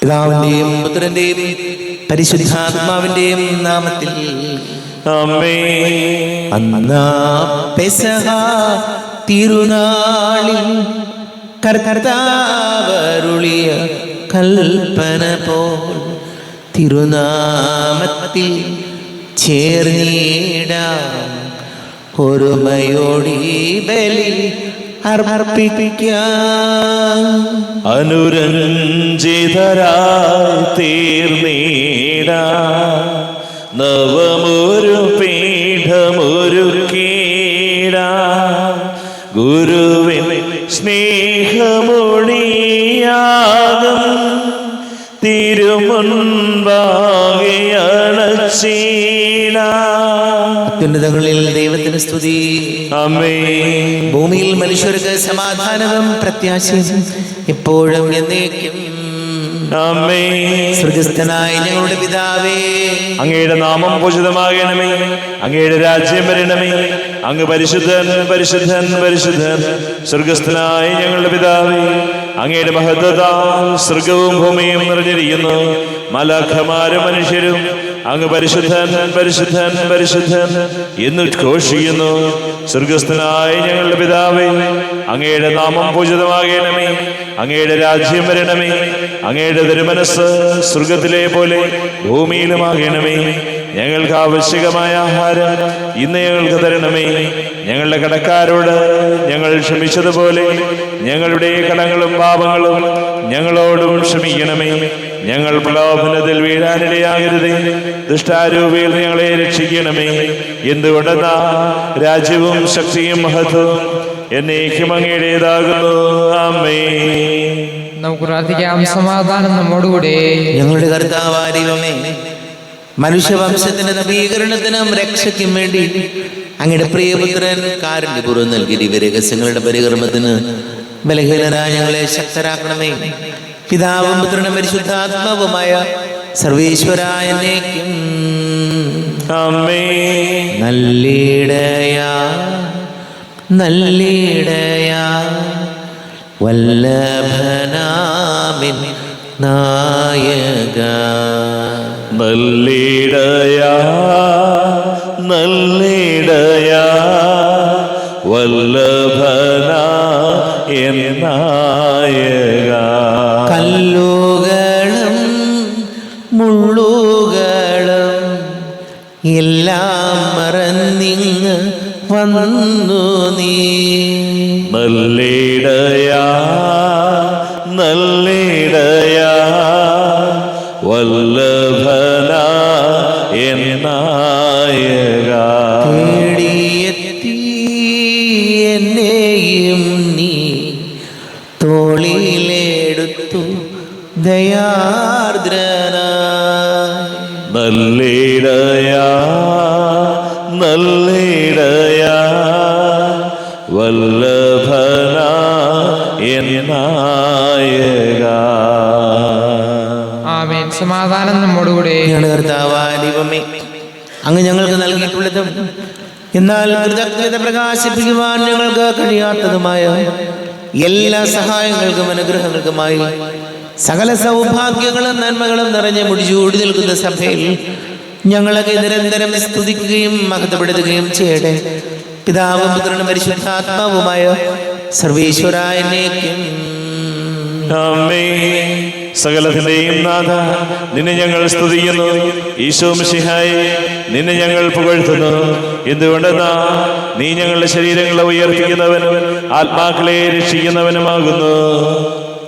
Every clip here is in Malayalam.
പിതാവിന്റെയും പുത്രന്റെയും പരിശുദ്ധാത്മാവിന്റെയും നാമത്തിൽ ആമേൻ. അന്നാ പെസഹ തിരുനാളിൽ കർത്താവരുളിയ കൽപ്പന പോൽ തിരുനാമത്തിൽ ചേർന്നിടാം ഒരുമയോടി ബലി അർപ്പിക്കാം. അനുരഞ്ജിതരായി തീർന്നിടാം നവമൊരു പീഠമൊരുക്കിടാം ഗുരുവിൻ സ്നേഹമൊഴിയാകും തിരുമുൻപാകെ അണച്ചിടാം. അത്യുന്നതങ്ങളിൽ ദൈവത്തിന് സ്തുതി. ആമേൻ. ഭൂമിയിൽ മനുഷ്യർക്ക് സമാധാനവും പ്രത്യാശയും എപ്പോഴും എന്നേക്കും. ആമേൻ. സ്വർഗ്ഗസ്ഥനായ ഞങ്ങളുടെ പിതാവേ, അങ്ങയുടെ നാമം പൂജിതമാകണമേ, അങ്ങയുടെ രാജ്യം വരണമേ, അങ്ങ് പരിശുദ്ധൻ പരിശുദ്ധൻ പരിശുദ്ധൻ. സ്വർഗ്ഗസ്ഥനായ ഞങ്ങളുടെ പിതാവേ, അങ്ങയുടെ മഹത്വത്താൽ സ്വർഗവും ഭൂമിയും നിറഞ്ഞിരിക്കുന്നു. മാലാഖമാരും മനുഷ്യരും അങ്ങ് പരിശുദ്ധൻ പരിശുദ്ധൻ പരിശുദ്ധൻ എന്ന് ഘോഷിക്കുന്നു. സ്വർഗ്ഗസ്ഥനായ ഞങ്ങളുടെ പിതാവേ, അങ്ങയുടെ നാമം പൂജിതമാകണമേ, അങ്ങയുടെ രാജ്യം വരണമേ, അങ്ങയുടെ തിരുമനസ്സ് സ്വർഗത്തിലെ പോലെ ഭൂമിയിലുമാകണമേ. ഞങ്ങൾക്ക് ആവശ്യകമായ ആഹാരം ഇന്ന് ഞങ്ങൾക്ക് തരണമേ. ഞങ്ങളുടെ കടക്കാരോട് ഞങ്ങൾ ക്ഷമിച്ചതുപോലെ ഞങ്ങളുടെ കടങ്ങളും പാപങ്ങളും ഞങ്ങളോടും ക്ഷമിക്കണമേ. ഞങ്ങൾ പ്രലോഭനത്തിൽ വീഴാനിടയാകരുതേ, ദുഷ്ടാരൂപിയിൽ ഞങ്ങളെ രക്ഷിക്കണമേ. എന്തുകൊണ്ടെന്നാ രാജ്യവും ശക്തിയും മഹത്വവും എന്നേക്കും അങ്ങയുടേതാകുന്നു. ആമേൻ. നമുക്ക് പ്രാർത്ഥിക്കാം. സമാധാനം നമ്മോടുകൂടെ. ഞങ്ങളുടെ കർത്താവായ ദൈവമേ, മനുഷ്യവംശത്തിന്റെ നവീകരണത്തിനും രക്ഷയ്ക്കും വേണ്ടി അങ്ങയുടെ പ്രിയപുത്രൻ കാരുണ്യപൂർവ്വം നൽകിയ ദിവ്യരഹസ്യങ്ങളുടെ പരികർമ്മത്തിന് ബലഹീനരായ ഞങ്ങളെ ശക്തരാക്കണമേ. പിതാവും പുത്രനും പരിശുദ്ധാത്മാവുമായ സർവേശ്വരായ എന്നേക്കും. ആമേൻ. നല്ലിടയാ നല്ലിടയാ വല്ലഭനാമിൻ നായക. നല്ലിടയാ നല്ലിടയാ വല്ലഭന എന്നായക. കല്ലുകളും മുള്ളുകളും എല്ലാം മറന്നിങ്ങ് വന്നു നീ. നല്ലിടയാ നല്ലിടയാ വല്ലഭന എന്നായക. തേടിയെത്തി എന്നെയും നീ തോളിലെടുത്തു ദയാർദ്രനായി. നല്ലിടയാ നല്ലിടയാ വല്ലഭന എന്നായക. ആമേൻ. സമാധാനം നമ്മോടുകൂടെ. ഞങ്ങളുടെ കർത്താവായ ദൈവമേ, അങ്ങ് ഞങ്ങൾക്ക് നൽകിയിട്ടുള്ളതും എന്നാൽ കൃതജ്ഞത പ്രകാശിപ്പിക്കുവാൻ ഞങ്ങൾക്ക് കഴിയാത്തതുമായ എല്ലാ സഹായങ്ങൾക്കും അനുഗ്രഹങ്ങൾക്കുമായി സകല സൗഭാഗ്യങ്ങളും നന്മകളും നിറഞ്ഞ് മുടിചൂടി നിൽക്കുന്ന സഭയിൽ ഞങ്ങളൊക്കെ നിരന്തരം സ്തുതിക്കുകയും മഹത്വപ്പെടുത്തുകയും ചെയ്യട്ടെ. പിതാവും പുത്രനും പരിശുദ്ധാത്മാവുമായ സർവേശ്വരായ എന്നേക്കും. ആമേൻ. സകലത്തിന്റെയും നാഥ, നിന്നെ ഞങ്ങൾ സ്തുതിക്കുന്നു. ഈശോ മിശിഹായേ, നിന്നെ ഞങ്ങൾ പുകഴ്ത്തുന്നു. എന്തുകൊണ്ടെന്നാ നീ ഞങ്ങളുടെ ശരീരങ്ങളെ ഉയർത്തിക്കുന്നവനും ആത്മാക്കളെ രക്ഷിക്കുന്നവനുമാകുന്നു.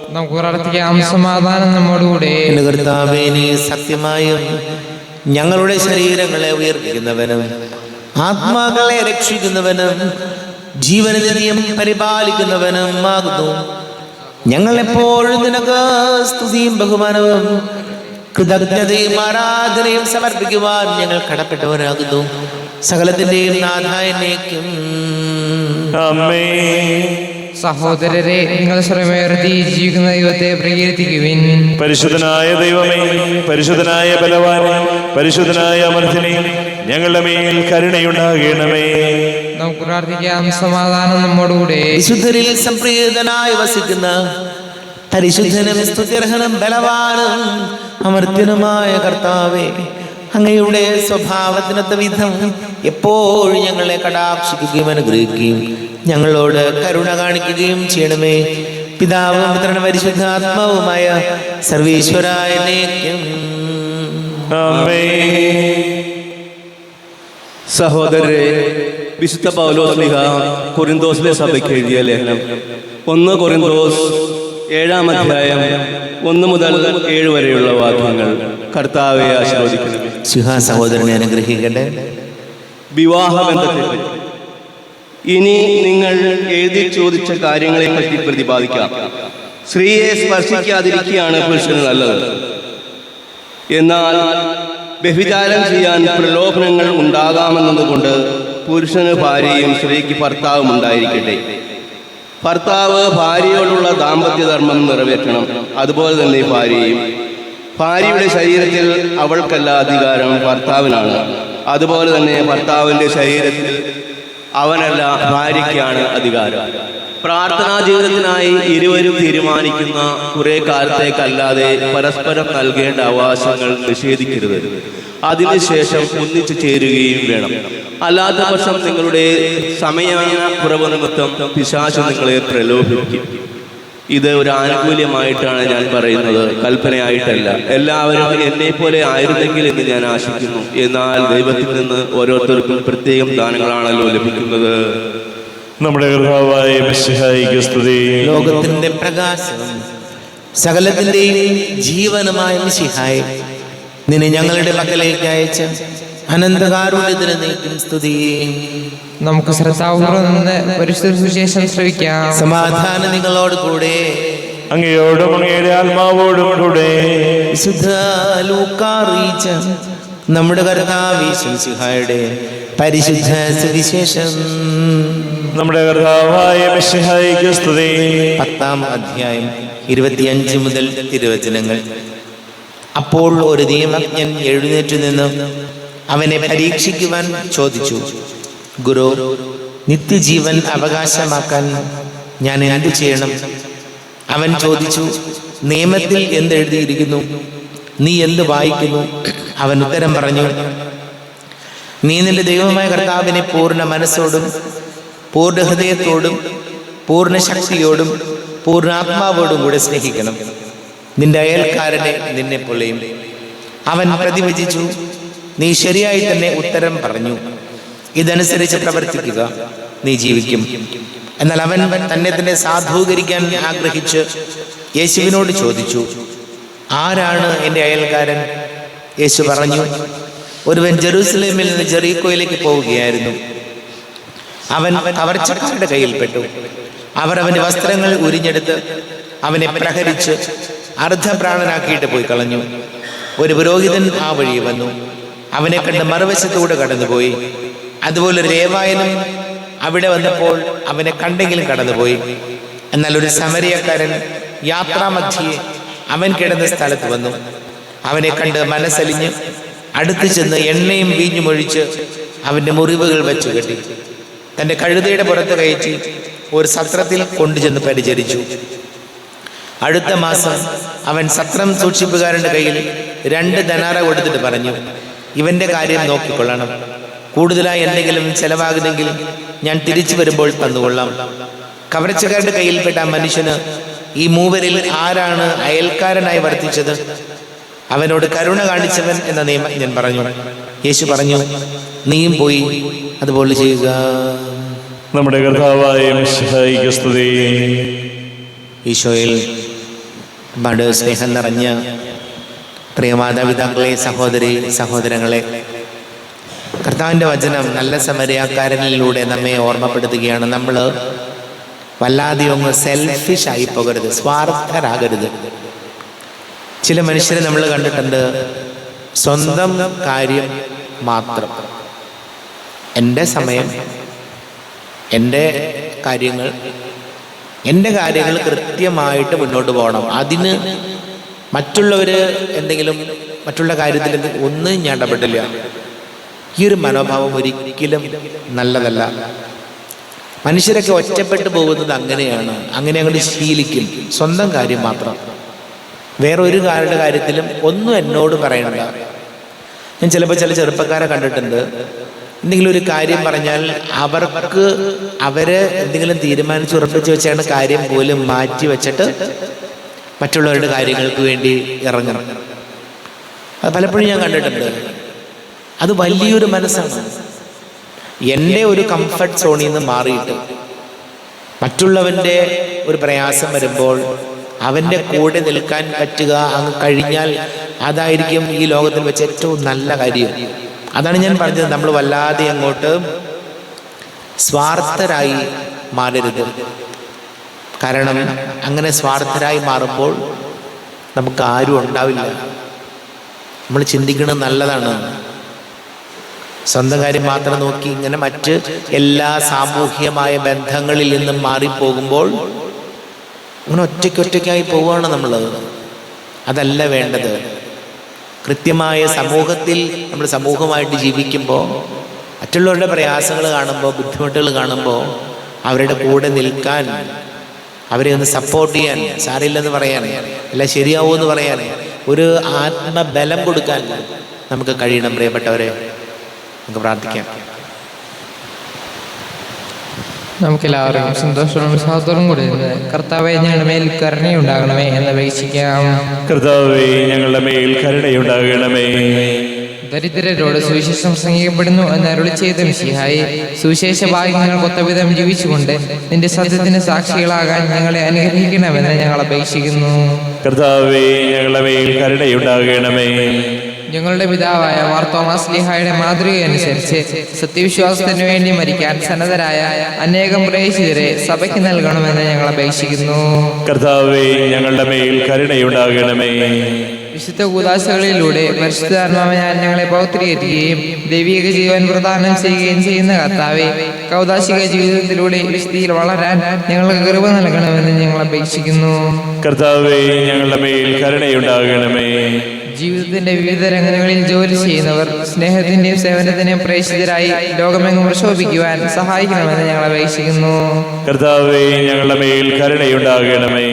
നമുക്ക് പ്രാർത്ഥിക്കാം. സമാധാനം നമ്മോടുകൂടെ. എന്റെ കർത്താവേ, നീ സത്യമായും ഞങ്ങളുടെ ശരീരങ്ങളെ ഉയർപ്പിക്കുന്നവനും ആത്മാക്കളെ രക്ഷിക്കുന്നവനും ജീവനനിത്യം പരിപാലിക്കുന്നവനും ആകുന്നു. ഞങ്ങൾ എപ്പോഴും നിനക്ക് സ്തുതിയും ബഹുമാനവും കൃതജ്ഞതയും ആരാധനയും സമർപ്പിക്കുവാൻ ഞങ്ങൾ കടപ്പെട്ടവരാകുന്നു. സകലത്തിന്റെയും നാഥായ എന്നേക്കും. ആമേൻ. സഹോദരരെ, നിങ്ങൾ സ്വരമേർത്തി ജീവിക്കുന്ന ദൈവത്തെ പ്രകീർത്തിക്കുവിൻ. പരിശുദ്ധനായ ദൈവമേ, പരിശുദ്ധനായ ബലവാനെ, പരിശുദ്ധനായ അമർത്തിനെ, ഞങ്ങളുടെ മേൽ കരുണയുണ്ടാകണമേ. നമുക്ക് പ്രാർത്ഥിക്കാം. സമാധാനം നമ്മോടുകൂടെ. വിശുദ്ധരിൽ സംപ്രീതനായി വസിക്കുന്ന പരിശുദ്ധനും സ്തുത്യർഹനും ബലവാനും അമർത്യനുമായ കർത്താവേ, അങ്ങയുടെ സ്വഭാവത്തിനൊത്ത വിധം എപ്പോഴും ഞങ്ങളെ കടാക്ഷിക്കുകയും അനുഗ്രഹിക്കുകയും ഞങ്ങളോട് കരുണ കാണിക്കുകയും ചെയ്യണമേ. പിതാവും പുത്രനും പരിശുദ്ധാത്മാവുമായ സർവീശ്വരായ എന്നേക്കും ആമേൻ. സഹോദരരെ, വിശുദ്ധ പൗലോസ്ലീഹ കൊരിന്തോസിലെ സഭയ്ക്ക് എഴുതിയ ലേഖനം 1 കൊരിന്തോസ് 7-ാം അധ്യായം 1 മുതൽ 7 വരെയുള്ള വാക്യങ്ങൾ കർത്താവെ ആശീർവദിക്കുന്നു. സഹോദരനെ അനുഗ്രഹിക്കട്ടെ. വിവാഹബന്ധത്തെപ്പറ്റി ഇനി നിങ്ങൾ എഴുതി ചോദിച്ച കാര്യങ്ങളെപ്പറ്റി പ്രതിപാദിക്കാം. സ്ത്രീയെ സ്പർശിക്കാതിരിക്കുകയാണ് പുരുഷന് നല്ലത്. എന്നാൽ വ്യഭിചാരം ചെയ്യാൻ പ്രലോഭനങ്ങൾ ഉണ്ടാകാമെന്നതുകൊണ്ട് പുരുഷന് ഭാര്യയും സ്ത്രീക്ക് ഭർത്താവും ഉണ്ടായിരിക്കട്ടെ. ഭർത്താവ് ഭാര്യയോടുള്ള ദാമ്പത്യധർമ്മം നിറവേറ്റണം. അതുപോലെ തന്നെ ഭാര്യയും. ഭാര്യയുടെ ശരീരത്തിൽ അവൾക്കല്ല അധികാരം, ഭർത്താവിനാണ്. അതുപോലെ തന്നെ ഭർത്താവിൻ്റെ ശരീരത്തിൽ അവനല്ല, ഭാര്യയ്ക്കാണ് അധികാരം. പ്രാർത്ഥനാ ജീവിതത്തിനായി ഇരുവരും തീരുമാനിക്കുന്ന കുറെ കാലത്തേക്കല്ലാതെ പരസ്പരം നൽകേണ്ട അവകാശങ്ങൾ നിഷേധിക്കരുത്. അതിനുശേഷം ഒന്നിച്ചു ചേരുകയും വേണം. അല്ലാത്ത പക്ഷം നിങ്ങളുടെ സമയക്കുറവ് നിമിത്തം പിശാച് നിങ്ങളെ പ്രലോഭിപ്പിക്കും. ഇത് ഒരു ആനുകൂല്യമായിട്ടാണ് ഞാൻ പറയുന്നത്, കൽപ്പനയായിട്ടല്ല. എല്ലാവരും എന്നെ പോലെ ആയിരുന്നെങ്കിൽ എന്ന് ഞാൻ ആശിക്കുന്നു. എന്നാൽ ദൈവത്തിൽ നിന്ന് ഓരോരുത്തർക്കും പ്രത്യേകം ദാനങ്ങളാണല്ലോ ലഭിക്കുന്നത്. നമ്മുടെ കർത്താവായ മിശിഹായിക്ക് സ്തുതി. ലോകത്തിന്റെ പ്രകാശവും സകലത്തിന്റെയും ജീവനുമായ മിശിഹായെ, നിന്നെ ഞങ്ങളുടെ പക്കലേക്ക് അയച്ച അനന്തകാരുണ്യത്തിന് നീക്കും സ്തുതി. നമുക്ക് ശ്രദ്ധാപൂർവം നിന്ന് പരിശുദ്ധ സുവിശേഷം ശ്രവിക്കാം. സമാധാനം നിങ്ങളോട് കൂടെ. അങ്ങയോടും അങ്ങയുടെ ആത്മാവോടും കൂടെ. വിശുദ്ധ ലൂക്കാ അറിയിച്ച നമ്മുടെ കർത്താവ് മിശിഹായുടെ പരിശുദ്ധ സുവിശേഷം. നമ്മുടെ കർത്താവായ മിശിഹായിക്ക് സ്തുതി. 10-ാം അധ്യായം 25 മുതൽ തിരുവചനങ്ങൾ. അപ്പോൾ ഒരു നിയമജ്ഞൻ എഴുന്നേറ്റ് നിന്ന് അവനെ പരീക്ഷിക്കുവാൻ ചോദിച്ചു, ഗുരു, നിത്യജീവൻ അവകാശമാക്കാൻ ഞാൻ എന്തു ചെയ്യണം? അവൻ ചോദിച്ചു, നിയമത്തിൽ എന്തെഴുതിയിരിക്കുന്നു? നീ എന്ത് വായിക്കുന്നു? അവൻ ഉത്തരം പറഞ്ഞു, നീ നിന്റെ ദൈവമായ കർത്താവിനെ പൂർണ്ണ മനസ്സോടും പൂർണ്ണ ഹൃദയത്തോടും പൂർണ്ണ ശക്തിയോടും പൂർണ്ണ ആത്മാവോടും കൂടെ സ്നേഹിക്കണം, നിന്റെ അയൽക്കാരനെ നിന്നെ പോലെയും. അവൻ പ്രതിവചിച്ചു, നീ ശരിയായി തന്നെ ഉത്തരം പറഞ്ഞു. ഇതനുസരിച്ച് പ്രവർത്തിക്കുക, നീ ജീവിക്കും. എന്നാൽ അവൻ തന്നെ സാധൂകരിക്കാൻ ആഗ്രഹിച്ച് യേശുവിനോട് ചോദിച്ചു, ആരാണ് എൻ്റെ അയൽക്കാരൻ? യേശു പറഞ്ഞു, ഒരുവൻ ജെറൂസലേമിൽ നിന്ന് ജെറീക്കോയിലേക്ക് പോവുകയായിരുന്നു. അവൻ കവർച്ചക്കാരുടെ കയ്യിൽപ്പെട്ടു. അവർ അവന്റെ വസ്ത്രങ്ങൾ ഉരിഞ്ഞെടുത്ത് അവനെ പ്രഹരിച്ച് അർദ്ധപ്രാണനാക്കിയിട്ട് പോയി കളഞ്ഞു. ഒരു പുരോഹിതൻ ആ വഴി വന്നു. അവനെ കണ്ട് മറുവശത്തൂടെ കടന്നുപോയി. അതുപോലെ ഒരു ലേവായനും അവിടെ വന്നപ്പോൾ അവനെ കണ്ടെങ്കിലും കടന്നുപോയി. എന്നാൽ ഒരു സമരിയക്കാരൻ യാത്രാമധ്യേ അവൻ കിടന്ന സ്ഥലത്ത് വന്നു. അവനെ കണ്ട് മനസ്സലിഞ്ഞ് അടുത്തു ചെന്ന് എണ്ണയും വീഞ്ഞുമൊഴിച്ച് അവന്റെ മുറിവുകൾ വെച്ചു കെട്ടി തന്റെ കഴുതയുടെ പുറത്ത് കയറ്റി ഒരു സത്രത്തിൽ കൊണ്ടുചെന്ന് പരിചരിച്ചു. അടുത്ത മാസം അവൻ സത്രം സൂക്ഷിപ്പുകാരന്റെ കയ്യിൽ 2 ധനാറ കൊടുത്തിട്ട് പറഞ്ഞു, ഇവന്റെ കാര്യം നോക്കിക്കൊള്ളണം. കൂടുതലായി എന്തെങ്കിലും ചെലവാകുന്നെങ്കിൽ ഞാൻ തിരിച്ചു വരുമ്പോൾ തന്നുകൊള്ളാം. കവർച്ചക്കാരുടെ കയ്യിൽപ്പെട്ട ആ മനുഷ്യന് ഈ മൂവരിൽ ആരാണ് അയൽക്കാരനായി വർത്തിച്ചത്? അവനോട് കരുണ കാണിച്ചവൻ എന്ന നിയമജ്ഞൻ പറഞ്ഞു. യേശു പറഞ്ഞു, നീയും പോയി അതുപോലെ ചെയ്യുക. നമ്മുടെ കർത്താവായ മിശിഹായിക്ക് സ്തുതി. ഈശോയിൽ ബഡ് സ്നേഹം നിറഞ്ഞ പ്രിയ മാതാപിതാക്കളെ, സഹോദരി സഹോദരങ്ങളെ, കർത്താവിൻ്റെ വചനം നല്ല സമരിയാക്കാരനിലൂടെ നമ്മെ ഓർമ്മപ്പെടുത്തുകയാണ്. നമ്മൾ വല്ലാതെ ഒന്ന് സെൽഫിഷ് ആയി പോകരുത്, സ്വാർത്ഥരാകരുത്. ചില മനുഷ്യരെ നമ്മൾ കണ്ടിട്ടുണ്ട്, സ്വന്തം കാര്യം മാത്രം, എൻ്റെ സമയം, എൻ്റെ കാര്യങ്ങൾ കൃത്യമായിട്ട് മുന്നോട്ട് പോകണം. അതിന് മറ്റുള്ളവർ എന്തെങ്കിലും മറ്റുള്ള കാര്യത്തിൽ ഒന്നും ഞാൻ ഇടപെട്ടില്ല. ഈ ഒരു മനോഭാവം ഒരിക്കലും നല്ലതല്ല. മനുഷ്യരൊക്കെ ഒറ്റപ്പെട്ടു പോകുന്നത് അങ്ങനെയാണ്. അങ്ങനെ അങ്ങോട്ട് ശീലിക്കും, സ്വന്തം കാര്യം മാത്രം, വേറെ ഒരു കാരുടെ കാര്യത്തിലും ഒന്നും എന്നോട് പറയണ്ട. ഞാൻ ചിലപ്പോൾ ചില ചെറുപ്പക്കാരെ കണ്ടിട്ടുണ്ട്, എന്തെങ്കിലും ഒരു കാര്യം പറഞ്ഞാൽ അവര് എന്തെങ്കിലും തീരുമാനിച്ച് ഉറപ്പിച്ച് വെച്ചാണ് കാര്യം പോലും മാറ്റി വെച്ചിട്ട് മറ്റുള്ളവരുടെ കാര്യങ്ങൾക്ക് വേണ്ടി ഇറങ്ങണം. അത് പലപ്പോഴും ഞാൻ കണ്ടിട്ടുണ്ട്. അത് വലിയൊരു മനസ്സാണ്. എൻ്റെ ഒരു കംഫർട്ട് സോണിൽ നിന്ന് മാറിയിട്ട് മറ്റുള്ളവൻ്റെ ഒരു പ്രയാസം വരുമ്പോൾ അവൻ്റെ കൂടെ നിൽക്കാൻ പറ്റുക അങ്ങ് കഴിഞ്ഞാൽ അതായിരിക്കും ഈ ലോകത്തിൽ വെച്ച് ഏറ്റവും നല്ല കാര്യം. അതാണ് ഞാൻ പറഞ്ഞത്, നമ്മൾ വല്ലാതെ അങ്ങോട്ട് സ്വാർത്ഥരായി മാറരുത്. കാരണം അങ്ങനെ സ്വാർത്ഥരായി മാറുമ്പോൾ നമുക്ക് ആരും ഉണ്ടാവില്ല. നമ്മൾ ചിന്തിക്കുന്നത് നല്ലതാണ്. സ്വന്തം കാര്യം മാത്രം നോക്കി ഇങ്ങനെ മറ്റ് എല്ലാ സാമൂഹ്യമായ ബന്ധങ്ങളിൽ നിന്നും മാറിപ്പോകുമ്പോൾ അങ്ങനെ ഒറ്റയ്ക്കായി പോവുകയാണ് നമ്മൾ. അതല്ല വേണ്ടത്. കൃത്യമായ സമൂഹത്തിൽ നമ്മൾ സമൂഹമായിട്ട് ജീവിക്കുമ്പോൾ മറ്റുള്ളവരുടെ പ്രയാസങ്ങൾ കാണുമ്പോൾ, ബുദ്ധിമുട്ടുകൾ കാണുമ്പോൾ അവരുടെ കൂടെ നിൽക്കാൻ, അവരെ ഒന്ന് സപ്പോർട്ട് ചെയ്യാൻ, സാരില്ലെന്ന് പറയാൻ, എല്ലാം ശരിയാവുമെന്ന് പറയാൻ, ഒരു ആത്മബലം കൊടുക്കാൻ നമുക്ക് കഴിയണം. പ്രിയപ്പെട്ടവരെ, നമുക്ക് പ്രാർത്ഥിക്കാം. നമുക്കെല്ലാവരും സന്തോഷവും സഹോദരം കൂടി കർത്താവേ ഞങ്ങളുടെ മേൽ കരുണയുണ്ടാകണമേ എന്ന് അപേക്ഷിക്കാം. കർത്താവേ ഞങ്ങളുടെ മേൽ കരുണയുണ്ടാകണമേ. ദരിദ്രരോട് സുവിശേഷം സംഗീതപ്പെടുന്നു എന്ന് അരുളി ചെയ്ത മിശിഹായി, സുവിശേഷ ഭാഗ്യങ്ങൾ കൊത്തവിധം ജീവിച്ചുകൊണ്ട് നിന്റെ സത്യത്തിന് സാക്ഷികളാകാൻ ഞങ്ങളെ അനുഗ്രഹിക്കണമെന്ന് ഞങ്ങൾ അപേക്ഷിക്കുന്നു. കർത്താവേ ഞങ്ങളുടെ മേൽ കരുണയുണ്ടാകണമേ. ഞങ്ങളുടെ പിതാവായ മാർത്തോമാസ്ലീഹായുടെ മാതൃക അനുസരിച്ച് സത്യവിശ്വാസത്തിന് വേണ്ടി മരിക്കാൻ സന്നദ്ധരായ അനേകം പ്രേക്ഷിതരെ സഭയ്ക്ക് നൽകണമെന്ന് ഞങ്ങൾ അപേക്ഷിക്കുന്നു. കർത്താവേ ഞങ്ങളുടെ മേൽ കരുണയുണ്ടാകണമേ. വിശുദ്ധ കൂദാശകളിലൂടെ പരിശുദ്ധാത്മാവിനാൽ ഞങ്ങളെ പൗത്രീകരിക്കുകയും ദൈവിക ജീവൻ പ്രദാനം ചെയ്യുകയും ചെയ്യുന്ന കർത്താവേ, കൗദാശിക ജീവിതത്തിലൂടെ വിശുദ്ധിയിൽ വളരാൻ ഞങ്ങൾക്ക് കൃപ നൽകണമെന്ന് ഞങ്ങൾ അപേക്ഷിക്കുന്നു. കർത്താവേ ഞങ്ങളുടെ മേൽ കരുണയുണ്ടാകണമേ. ജീവിതത്തിന്റെ വിവിധ രംഗങ്ങളിൽ ജോലി ചെയ്യുന്നവർ സ്നേഹത്തിന്റെയും സേവനത്തിന്റെയും പ്രേക്ഷിതരായി ലോകമെങ്ങും പ്രശോഭിക്കുവാൻ സഹായിക്കണമെന്ന് ഞങ്ങൾ അപേക്ഷിക്കുന്നു. കർത്താവേ ഞങ്ങളുടെ മേൽ കരുണയുണ്ടാകണമേ.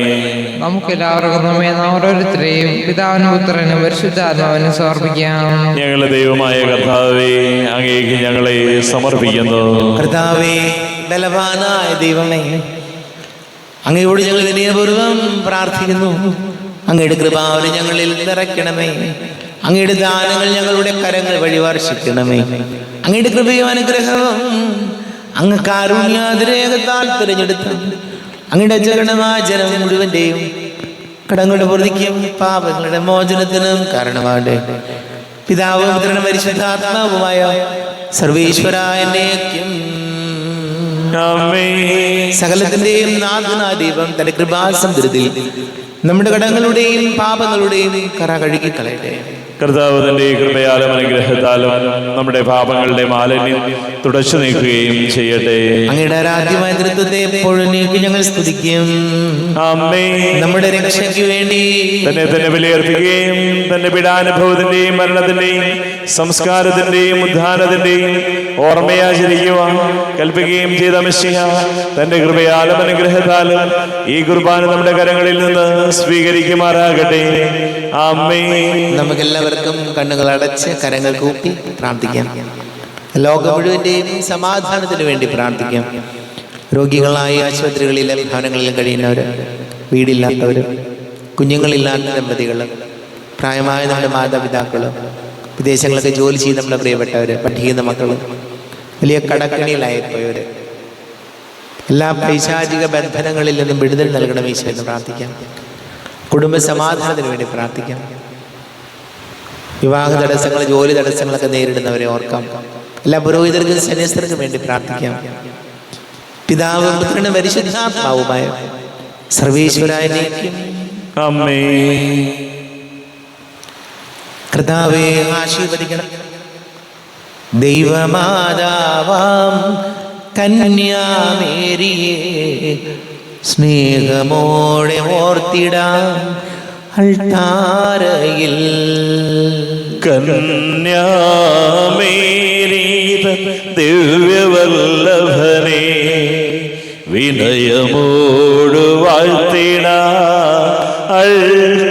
നമുക്കെല്ലാവർക്കും നമ്മെ ഓരോരുത്തരെയും പിതാവിനും പുത്രനും പരിശുദ്ധാത്മാവിനും സമർപ്പിക്കാം. ഞങ്ങളുടെ ദൈവമായ കർത്താവേ, അങ്ങേക്ക് ഞങ്ങളെ സമർപ്പിക്കുന്നു. കർത്താവേ, ബലവാനായ ദൈവമേ, അങ്ങയോട് ഞങ്ങൾ വിനയപൂർവ്വം പ്രാർത്ഥിക്കുന്നു. അങ്ങയുടെ കൃപാവലി ഞങ്ങളിൽ നിറയ്ക്കണമേ. അങ്ങയുടെ ദാനങ്ങൾ ഞങ്ങളുടെ കരങ്ങൾ വഴി വർഷിക്കണമേ. അങ്ങയുടെ കൃപയും അനുഗ്രഹവും അങ്ങ് കാരുണ്യാതിരേകത്താൽ തിരഞ്ഞെടുത്ത അങ്ങയുടെ അജഗണമായ ജനം മുഴുവന്റെയും കടങ്ങളുടെ പൊറുതിക്കും പാപങ്ങളുടെ മോചനത്തിനും കാരണമാകട്ടെ. പിതാവും പുത്രനും പരിശുദ്ധാത്മാവുമായ സർവേശ്വരായനേക്കും സകലത്തിന്റെയും നാഥനായ ദൈവം തന്റെ കൃപാസമുദ്രത്തിൽ നമ്മുടെ കടങ്ങളുടെയും പാപങ്ങളുടെയും കറ കഴുകി കളയട്ടെ. കർത്താവ് തന്റെ കൃപയാലും അനുഗ്രഹത്താലും നമ്മുടെ പാപങ്ങളുടെ മാലിന്യം തുടച്ചു നീക്കുകയും ചെയ്യട്ടെ. അങ്ങയുടെ ആരാധ്യമായ തൃത്വത്തെ എപ്പോഴും ഞങ്ങൾ സ്തുതിക്കും. നമ്മുടെ രക്ഷയ്ക്ക് വേണ്ടി തന്നെ ബലിയർപ്പിക്കുകയും തന്റെ പീഡാനുഭവത്തിന്റെയും മരണത്തിന്റെയും സംസ്കാരത്തിന്റെയും ഉദ്ധാനത്തിന്റെയും ഓർമ്മയാചരിക്കുവാൻ കൽപ്പിക്കുകയും ചെയ്ത മിശിഹ തന്റെ കൃപയാലും അനുഗ്രഹത്താലും ഈ കുർബാന നമ്മുടെ കരങ്ങളിൽ നിന്ന് സ്വീകരിക്കുമാറാകട്ടെ. ആമേൻ. നമുക്കെല്ലാവർക്കും കണ്ണുകൾ അടച്ച് കരങ്ങൾ കൂപ്പി പ്രാർത്ഥിക്കാം. ലോകം മുഴുവന്റെയും സമാധാനത്തിന് വേണ്ടി പ്രാർത്ഥിക്കാം. രോഗികളായി ആശുപത്രികളിലും ഭവനങ്ങളിലും കഴിയുന്നവര്, വീടില്ലാത്തവര്, കുഞ്ഞുങ്ങളില്ലാത്ത ദമ്പതികൾ, പ്രായമായ നമ്മുടെ മാതാപിതാക്കള്, വിദേശങ്ങളൊക്കെ ജോലി ചെയ്ത് നമ്മുടെ പ്രിയപ്പെട്ടവര്, പഠിക്കുന്ന മക്കള്, വലിയ കടക്കണിയിലായിപ്പോയവര്, എല്ലാ പൈശാചിക ബന്ധനങ്ങളിൽ നിന്നും വിടുതൽ നൽകണം ഈശോയെന്ന് പ്രാർത്ഥിക്കാം. കുടുംബ സമാധാനത്തിന് വേണ്ടി പ്രാർത്ഥിക്കാം. വിവാഹ തടസ്സങ്ങൾ, ജോലി തടസ്സങ്ങളൊക്കെ നേരിടുന്നവരെ ഓർക്കാം. എല്ലാ പുരോഹിതർക്കും സന്യസ്തർക്കും വേണ്ടി പ്രാർത്ഥിക്കാം. പിതാവും പുത്രനും പരിശുദ്ധാത്മാവുമായ സർവേശ്വരായനേക്കും ആമേൻ. കർത്താവേ, ആശീർവദിക്കണം. ദൈവമാതാവാം കന്യാമേരിയെ സ്നേഹമോടെ ഓർത്തിടാം അൾത്താരയിൽ. കന്യാമേരി ദിവ്യവല്ലഭനേ വിനയമോട് വാഴ്ത്തിട അൾത്താരയിൽ.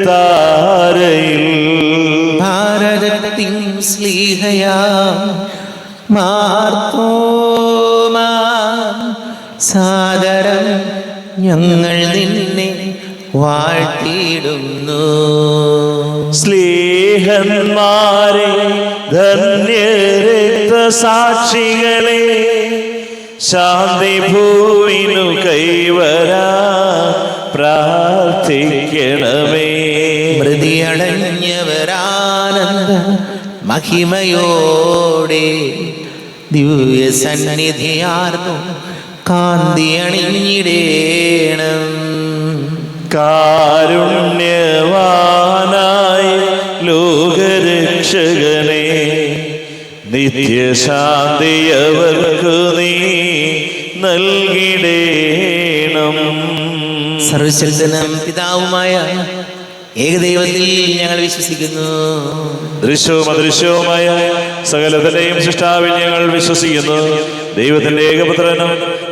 ഭാരതത്തിൻ സ്ലീഹയാ മാർത്തോമാ സാദരം ഞങ്ങൾ നിന്നെ വാഴ്ത്തിയിടുന്നു. സ്ലീഹന്മാരെ ധന്യരക്തസാക്ഷികളെ ശാന്തി ഭൂവിനു കൈവരാ പ്രാർത്ഥിക്കണമേ. മൃതിയടഞ്ഞവരാനന്ദ മഹിമയോടെ ദിവ്യ സന്നിധിയാർന്നു കാന്തി അണിഞ്ഞിടേണം. കാരുണ്യവാനായി ലോകരക്ഷകനെ നിത്യശാന്തിയവർക്കു നീ നൽകിടേണം. സർവശക്തനും പിതാവുമായ ഏകദൈവത്തിൽ ഞങ്ങൾ വിശ്വസിക്കുന്നു. ദൃശ്യവും അദൃശ്യവുമായ സകലത്തിന്റെയും സൃഷ്ടാവിൽ ഞങ്ങൾ വിശ്വസിക്കുന്നു. ദൈവത്തിന്റെ ഏകപുത്രനും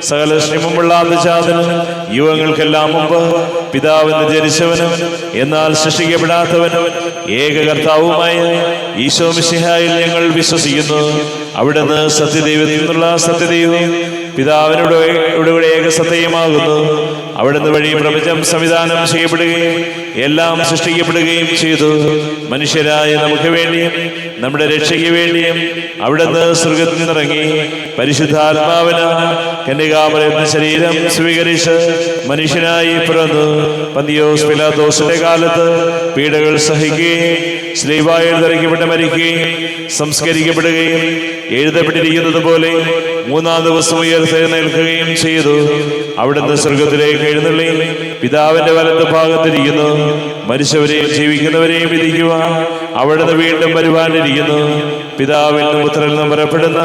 സകല ശ്രീമുള്ള അതിജാതനും യുവങ്ങൾക്കെല്ലാം മുമ്പ് പിതാവിന് ജനിച്ചവനും എന്നാൽ സൃഷ്ടിക്കപ്പെടാത്തവനും ഏകകർത്താവുമായ ഈശോ മിശിഹായിൽ ഞങ്ങൾ വിശ്വസിക്കുന്നു. അവിടുന്ന് സത്യദൈവത്തിൽ നിന്നുള്ള സത്യദൈവവും പിതാവിനോട് ഏകസത്യമാകുന്നു. അവിടുന്ന് വഴി പ്രപഞ്ചം സംവിധാനം ചെയ്യപ്പെടുകയും എല്ലാം സൃഷ്ടിക്കപ്പെടുകയും ചെയ്തു. മനുഷ്യരായ നമുക്ക് വേണ്ടിയും നമ്മുടെ രക്ഷയ്ക്ക് വേണ്ടിയും അവിടുന്ന് സ്വർഗ്ഗത്തിൽ നിന്നിറങ്ങി പരിശുദ്ധാത്മാവിന് കന്യകാമറിയത്തിന് ശരീരം സ്വീകരിച്ച് മനുഷ്യനായി പിറന്നു. പന്തിയോസ് പിലാത്തോസിന്റെ കാലത്ത് പീഡകൾ സഹിക്കുകയും ശ്ലീബായിൽ തറയ്ക്കപ്പെട്ട് മരിക്കുകയും സംസ്കരിക്കപ്പെടുകയും എഴുതപ്പെട്ടിരിക്കുന്നത് പോലെ മൂന്നാം ദിവസം ഉയർത്തെഴുന്നേൽക്കുകയും ചെയ്തു. അവിടുന്ന് സ്വർഗത്തിലേക്ക് എഴുന്നള്ളി പിതാവിന്റെ വലത്ത് ഭാഗത്തിരിക്കുന്നു. മരിച്ചവരെയും ജീവിക്കുന്നവരെയും വിധിക്കുവാൻ അവിടുന്ന് വീണ്ടും വരുവാനിരിക്കുന്നു. പിതാവിൽ നിന്നും പുത്രനിൽ നിന്നും പുറപ്പെടുന്ന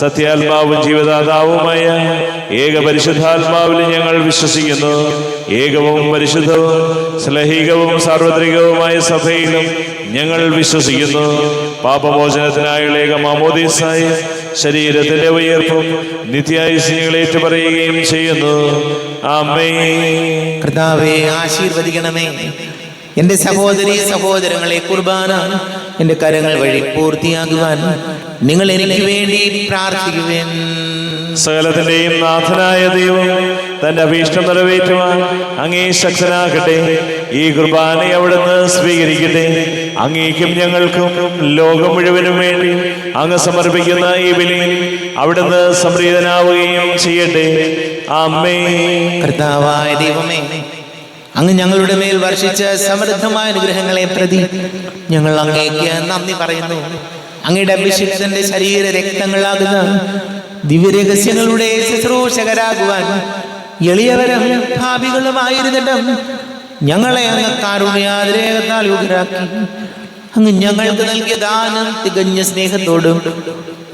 സത്യാത്മാവും ജീവദാതാവുമായ ഏക പരിശുദ്ധാത്മാവിൽ ഞങ്ങൾ വിശ്വസിക്കുന്നു. ഏകവും പരിശുദ്ധവും ശ്ലൈഹികവും സാർവത്രികവുമായ സഭയിലും ഞങ്ങൾ വിശ്വസിക്കുന്നു. പാപമോചനത്തിനായുള്ള ഏക മാമോദീസായി ശരീരത്തിന്റെ ഉയർപ്പും നിത്യായുസ്സ് ഞങ്ങൾ ഏറ്റുപറയുകയും ചെയ്യുന്നു. ആമേൻ. കർത്താവേ, ആശീർവദിക്കണമേ. എന്റെ സഹോദരി സഹോദരങ്ങളെ കുർബാന എന്റെ കരങ്ങൾ വഴി പൂർത്തിയാകുവാൻ നിങ്ങൾ എനിക്ക് വേണ്ടി പ്രാർത്ഥിക്കുവേൻ. സകലത്തിന്റെയും നാഥനായ ദൈവം തന്റെ അഭീഷ്ടം നിറവേറ്റുവാൻ അങ്ങേ ശക്തനാകട്ടെ. ഈ കുർബാനയെ അവിടുന്ന് സ്വീകരിക്കട്ടെ. അങ്ങേക്കും ഞങ്ങൾക്കും ലോകം മുഴുവനും വേണ്ടി അങ്ങ് സമർപ്പിക്കുന്ന ഈ ബലിയിൽ അവിടുന്ന് സംപ്രീതനാവുകയും ചെയ്യട്ടെ. ആമേൻ. കർത്താവായ ദൈവമേ, അങ്ങ് ഞങ്ങളുടെ മേൽ വർഷിച്ച സമൃദ്ധമായ അനുഗ്രഹങ്ങളെ പ്രതി ഞങ്ങൾ അങ്ങേക്ക് നന്ദി പറയുന്നു. അങ്ങയുടെ അഭിഷിക്തന്റെ ശരീര രക്തങ്ങളാകുന്ന ദിവ്യരഹസ്യങ്ങളുടെ ശുശ്രൂഷകരാകുവാൻ എളിയവരും ഭാവികളുമായിരുന്നിട്ടും ഞങ്ങളെ അങ്ങ് കാരുണ്യാതിരേകത്താൽ യോഗ്യരാക്കി. അങ്ങ് ഞങ്ങൾക്ക് നൽകിയ ദാനം തികഞ്ഞ സ്നേഹത്തോടും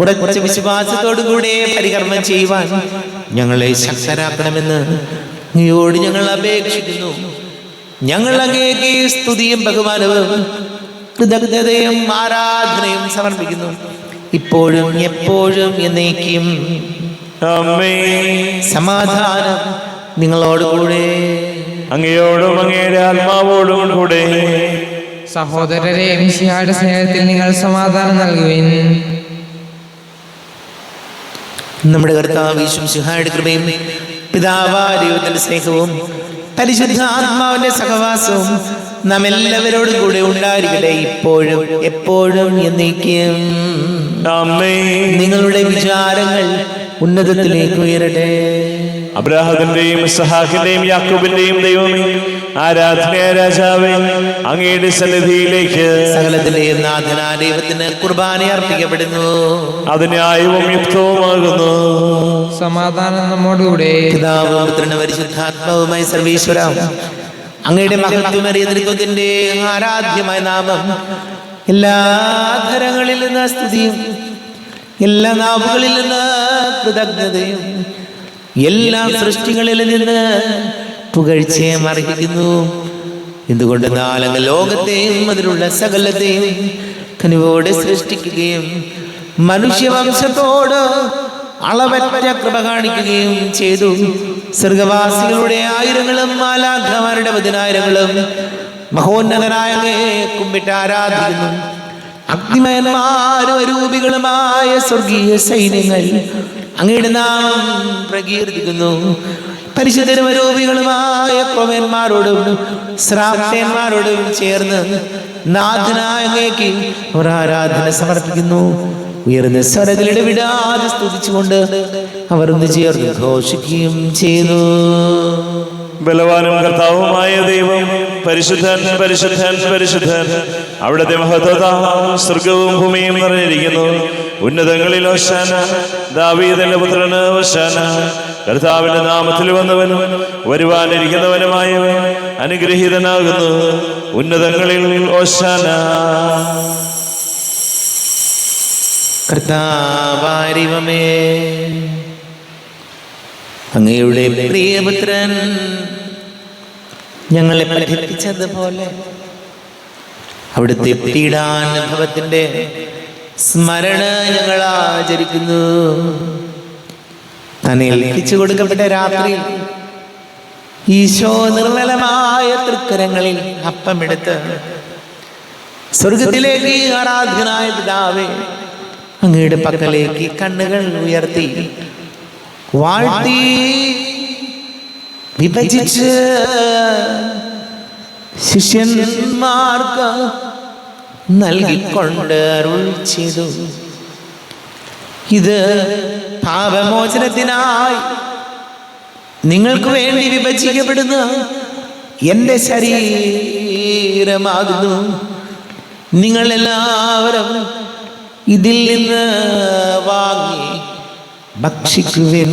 ഉറച്ച വിശ്വാസത്തോടും കൂടെ പരികർമ്മം ചെയ്യുവാൻ ഞങ്ങളെ ശക്തരാക്കണമെന്ന് അങ്ങയോട് ഞങ്ങൾ അപേക്ഷിക്കുന്നു. ഞങ്ങൾ അങ്ങേക്ക് സ്തുതിയും ബഹുമാനവും കൃതജ്ഞതയും ആരാധനയും സമർപ്പിക്കുന്നു, ഇപ്പോഴും എപ്പോഴും എന്നേക്കും. ആമേൻ. സമാധാനം നിങ്ങളോടുകൂടെ. അങ്ങയോടും അങ്ങയുടെ ആത്മാവോടും കൂടെ. സഹോദരരെ, മിശിഹായുടെ സ്നേഹത്തിൽ നിങ്ങൾ സമാധാനം നൽകുവിൻ. നമ്മുടെ കർത്താവ് യേശു മിശിഹായുടെ കൃപയും പിതാവായ ദൈവത്തിന്റെ സ്നേഹവും പരിശുദ്ധ ആത്മാവിന്റെ സഹവാസവും നാം എല്ലാവരോടും കൂടെ ഉണ്ടായിരിക്കട്ടെ, ഇപ്പോഴും എപ്പോഴും എന്നേക്കും. ആമേൻ. നിങ്ങളുടെ വിചാരങ്ങൾ ഉന്നതത്തിലേക്ക് ഉയരട്ടെ. അബ്രാഹത്തിന്റെയും ഇസ്ഹാക്കിന്റെയും യാക്കോബിന്റെയും ദൈവമേ, ആരാധനയായ രാജാവേ, അങ്ങയുടെ സന്നിധിയിലേക്ക് സകലത്തിന്റെയും നാഥനായ ദൈവത്തിന് കുർബാന അർപ്പിക്കപ്പെടുന്നു. അത് ന്യായവും യുക്തവുമാകുന്നു. സമാധാനം നമ്മോടുകൂടെ. പിതാവും പുത്രനും പരിശുദ്ധാത്മാവുമായ സർവീശ്വര, അങ്ങയുടെ മഹത്വമേറിയ തൃത്വത്തിന്റെ ആരാധ്യമായ നാമം എല്ലാ ധരങ്ങളിൽ നിന്ന് സ്തുതിയും എല്ലാ നാവുകളിൽ നിന്ന് കൃതജ്ഞതയും എല്ലാ സൃഷ്ടികളിൽ നിന്ന് പുകഴ്ചയും അർഹിക്കുന്നു. എന്തുകൊണ്ടെന്നാൽ അങ്ങ് ലോകത്തെയും അതിലുള്ള സകലത്തെയും കനിവോടെ സൃഷ്ടിക്കുകയും മനുഷ്യവംശത്തോട് അളവറ്റ കൃപ കാണിക്കുകയും ചെയ്തു. സ്വർഗവാസികളുടെ ആയിരങ്ങളും മാലാഖമാരുടെ പതിനായിരങ്ങളും മഹോന്നതനായ അങ്ങയെ കുമ്പിട്ട് ആരാധിക്കുന്നു. അഗ്നിമയന്മാരും അരൂപികളുമായ സ്വർഗീയ സൈന്യങ്ങൾ അങ്ങയുടെ നാമം പ്രകീർത്തിക്കുന്നു. പരിശുദ്ധരും അരൂപികളുമായ ക്രോമന്മാരോടും ശ്രാപ്തന്മാരോടും ചേർന്ന് നാഥനായ അങ്ങേക്ക് അവർ ആരാധന സമർപ്പിക്കുന്നു. ഉയർന്ന സ്വരത്തിലിട വിടാതെ സ്തുതിച്ചുകൊണ്ട് അവർ ഒന്ന് ചേർന്ന് ഘോഷിക്കുകയും ചെയ്തു. ബലവാനും കർത്താവുമായ ദൈവം പരിശുദ്ധൻ പരിശുദ്ധൻ പരിശുദ്ധൻ. അവിടുത്തെ മഹത്വത സ്വർഗവും ഭൂമിയും നിറഞ്ഞിരിക്കുന്നു. ഉന്നതങ്ങളിൽ ഹോശാന, ദാവീദിന്റെ പുത്രന് ഹോശാന. കർത്താവിന്റെ നാമത്തിൽ വന്നവനും വരുവാനിരിക്കുന്നവനുമായവൻ അനുഗ്രഹീതനാകുന്നു. ഉന്നതങ്ങളിൽ ഹോശാന. കർത്താവാരിവമേ, അങ്ങയുടെ പ്രിയപുത്രൻ ഞങ്ങളെ പഠിപ്പിച്ചതുപോലെ അവിടുത്തെ പീഡാനുഭവത്തിന്റെ സ്മരണ ഞങ്ങൾ ആചരിക്കുന്നു. തന്നെ ഏൽപ്പിച്ചു കൊടുക്കപ്പെട്ട രാത്രി ഈശോ നിർമ്മലമായ തൃക്കരങ്ങളിൽ അപ്പമെടുത്ത് സ്വർഗത്തിലേക്ക് ആരാധ്യനായ പിതാവേ അങ്ങയുടെ പക്കലേക്ക് കണ്ണുകൾ ഉയർത്തി വാഴ്ത്തി വിഭജിച്ച് ശിഷ്യന്മാർക്ക് നൽകിക്കൊണ്ട് അരുൾ ചെയ്തു. ഇത് പാപമോചനത്തിനായി നിങ്ങൾക്ക് വേണ്ടി വിഭജിക്കപ്പെടുന്ന എൻ്റെ ശരീരമാകുന്നു. നിങ്ങളെല്ലാവരും ഇതിൽ നിന്ന് വാങ്ങി ഭക്ഷിക്കുവിൻ.